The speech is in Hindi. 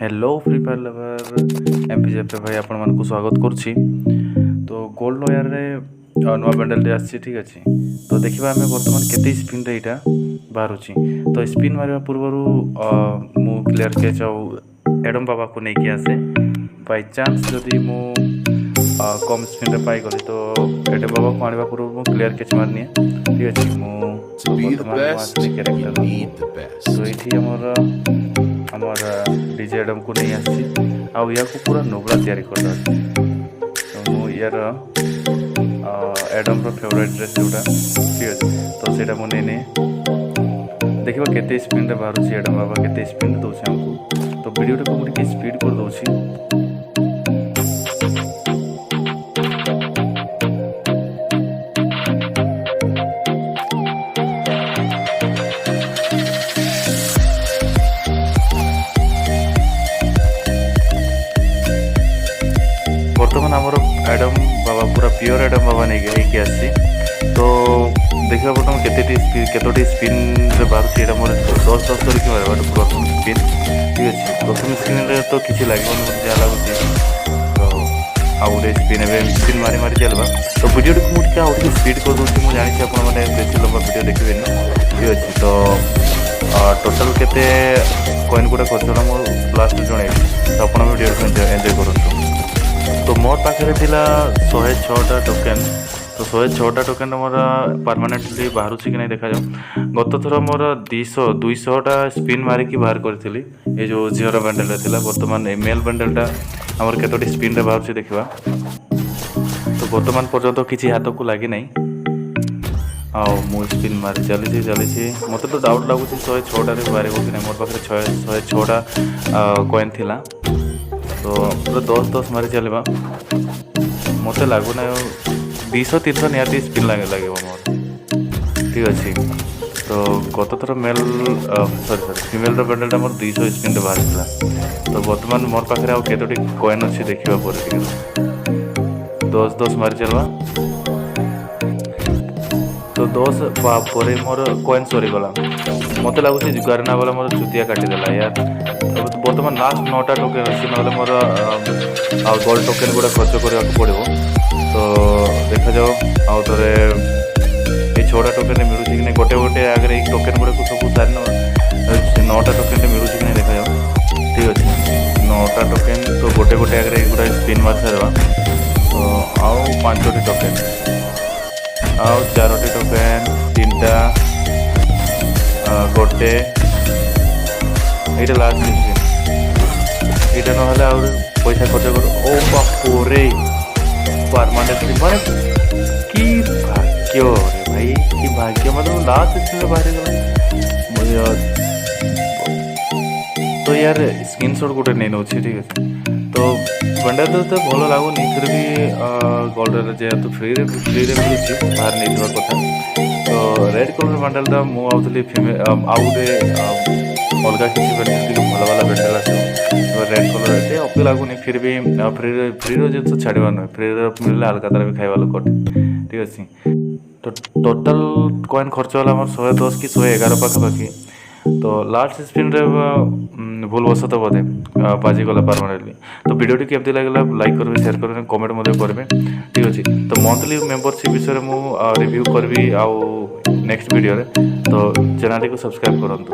हेलो फ्री फायर लवर एमपीजेफ भाई आपण मानक स्वागत करुच्ची। तो गोल्ड लॉयर रे नुआ बंडल आसी ठीक अच्छे। तो देखा आम बर्तमान केते स्पिन रे इटा बाहरुची। तो स्पिन मारिबा पूर्व मु क्लियर कैच एडम बाबा को लेकिन आसे बाई चांस जदि मु कम स्पिन रे पाई गली तो एडम बाबा को आने पूर्व मु क्लियर कैच मारनी ठीक अच्छे। तो ये आमर डीजे एडम को नहीं आसी या पूरा नोबड़ा तैयारी कर तो मु यार एडम फेवरेट ड्रेस जोटा ठीक अच्छे। तो सेटा मुझे देखा केते स्पिन रे बाहर एडम बाबा केते स्पिन दौर आमको। तो वीडियो को मुझे स्पीड कर दूसरी बर्तमान आमर एडम बाबा पूरा प्योर एडम बाबा नहीं आसी। तो देखा बर्तमान केतोटी स्पिन रे बाहर ये मोर 10 करके मारवा प्रथम स्पिन ठीक अच्छे। प्रथम स्पिन रे तो किसी लगे जहाँ लगुच तो आउ गए स्पिन मारी मारी चलवा। तो वीडियो को मुझे आगे स्पीड कर दूसरी मुझे जानी आपने बेस लंबा वीडियो देखिए ठीक अच्छे। तो टोटाल केते कॉइन गुड़ा खर्च मोर लास्ट जन तो आप वीडियो को एंजॉय करूँ। तो मोर पाखे थिला 106टा टोकेन। तो 106टा टोकेन मोर परमानेंटली बाहर कि नहीं देखा जाऊ। गत थर मोर 200टा स्पिन मारिकी बाहर करी ये जो झीर बैंडल था। बर्तमान मेल बैंडलटा आमर केतोटी स्पिन रे बाहर देखा। तो बर्तमान पर्यंत किसी हाथ को लगी ना मु स्पिन मारी चली मत तो डाउट लगुच 106टारे बाहर कि नहीं। मोर पाखे 106टा कॉइन थिला। तो पूरा 10 मारी चलवा मत लगुना 200-300 निहाती स्पिन लगे मोर ठीक अच्छे। तो गत थर मेल सॉरी फीमेल बैंडलटा मोर 200 स्पिन बाहर। तो बर्तमान मोर पाखे आउ केतोटी कॉइन अच्छी देखा पर 10 मारी चलवा। तो 10 पर मोर कॉइन सरीगला मत लगुच गारना वाला मोर चुतिया काटिदेला यार। बर्तमान लास्ट 9टा टोकेन अच्छी ना मोर गोल्ड टोकेन गुड़ा खर्च करने पड़ो। तो देखा जाओ आउ थे ये 6टा टोकेन मिलूँ कि नहीं गोटे गोटे आगे एक टोकेन गुड़ा को सब सारी 9टा टोकेन मिलूँ कि नहीं देखा जाओ ठीक अच्छे। 9टा टोकेन तो गोटे गोटे आगे गुड़ा स्पिन मार सारा। तो आउ 5टी टोकेन आउ 4टी टोकेन 3टा गोटे ये लास्ट स्पिन यहाँ ना पैसा खर्च कर ओ बापोरे परमानेंटली माने कि भाग्य रे भाई कि भाग्य मतलब लास्ट स्पिन बाहर गला। तो यार स्क्रीनशॉट गोटे नहीं नौ ठीक है। तो बंडल तो भल लगुनि फिर भी गोल्ड जेहतु फ्री मिलूँ बाहर नहीं कथा। तो रेड कलर बंडलटा मुझे फीमेल आउ गए अलग किसी बेंडल भल भल बेंडल आस रेड कलर ये अभी लगुनि फिर भी फ्री जिन छाड़ा नुहे फ्री मिलने अलग तरह भी खाଇବା लोक ठीक अच्छे। तो टोटाल कॉइन खर्च है मोर 110 कि 111 पाखापाखि। तो लास्ट स्पिन रे भूल बस तो बोधे बाजीगला परमानेंटली। तो वीडियो केमती लगे लाइक करेंगे शेयर करेंगे कमेंट करेंगे ठीक अच्छे। तो मंथली मेंबरशिप विषय में रिव्यू करी आउ नेक्स्ट वीडियो रे। तो चैनल को सब्सक्राइब करूँ।